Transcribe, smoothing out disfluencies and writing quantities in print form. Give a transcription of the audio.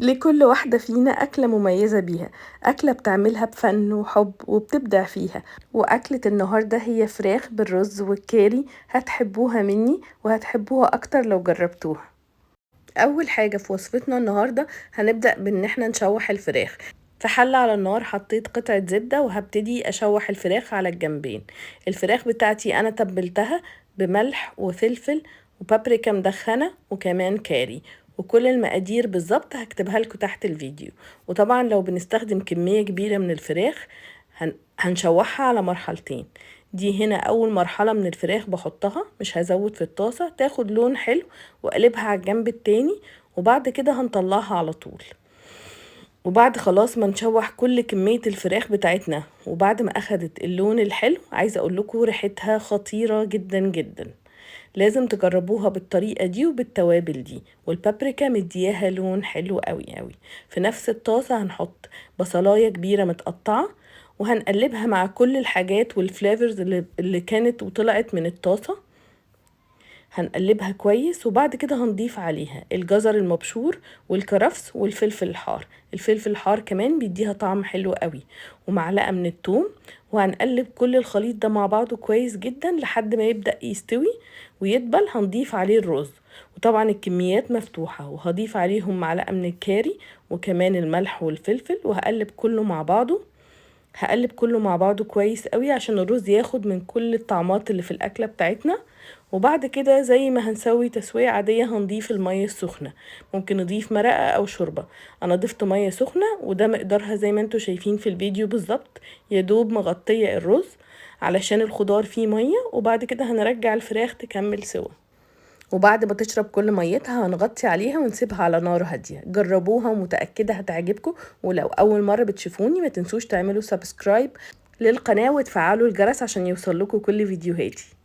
لكل واحدة فينا أكلة مميزة بيها، أكلة بتعملها بفن وحب وبتبدع فيها. وأكلة النهاردة هي فراخ بالرز والكاري، هتحبوها مني وهتحبوها أكتر لو جربتوها. أول حاجة في وصفتنا النهاردة هنبدأ بإن احنا نشوح الفراخ. في حلة على النار حطيت قطعة زبدة وهبتدي أشوح الفراخ على الجنبين. الفراخ بتاعتي أنا تبلتها بملح وفلفل وبابريكا مدخنة وكمان كاري، وكل المقادير بالظبط هكتبها لكم تحت الفيديو. وطبعا لو بنستخدم كمية كبيرة من الفراخ هنشوحها على مرحلتين. دي هنا اول مرحلة من الفراخ بحطها، مش هزود في الطاسة، تاخد لون حلو واقلبها على الجنب التاني، وبعد كده هنطلعها على طول. وبعد خلاص ما نشوح كل كمية الفراخ بتاعتنا وبعد ما اخدت اللون الحلو، عايزة اقول لكم ريحتها خطيرة جدا جدا. لازم تجربوها بالطريقة دي وبالتوابل دي، والبابريكا مدياها لون حلو قوي قوي. في نفس الطاسة هنحط بصلاية كبيرة متقطعة وهنقلبها مع كل الحاجات والفليفرز اللي كانت وطلعت من الطاسة. هنقلبها كويس وبعد كده هنضيف عليها الجزر المبشور والكرفس والفلفل الحار. الفلفل الحار كمان بيديها طعم حلو قوي، ومعلقة من الثوم. وهنقلب كل الخليط ده مع بعضه كويس جدا لحد ما يبدأ يستوي ويدبل. هنضيف عليه الرز، وطبعا الكميات مفتوحة، وهضيف عليهم معلقة من الكاري وكمان الملح والفلفل، وهقلب كله مع بعضه. هقلب كله مع بعضه كويس قوي عشان الرز ياخد من كل الطعمات اللي في الأكلة بتاعتنا. وبعد كده زي ما هنسوي تسوية عادية هنضيف المية السخنة، ممكن نضيف مرقة أو شوربة. أنا ضفت مية سخنة وده مقدارها زي ما انتوا شايفين في الفيديو بالظبط، يدوب مغطية الرز علشان الخضار فيه مية. وبعد كده هنرجع الفراخ تكمل سوا، وبعد ما تشرب كل ميتها هنغطي عليها ونسيبها على نار هادية. جربوها ومتأكدة هتعجبكم. ولو أول مرة بتشوفوني ما تنسوش تعملوا سبسكرايب للقناة وتفعلوا الجرس عشان يوصل لكم كل فيديوهاتي.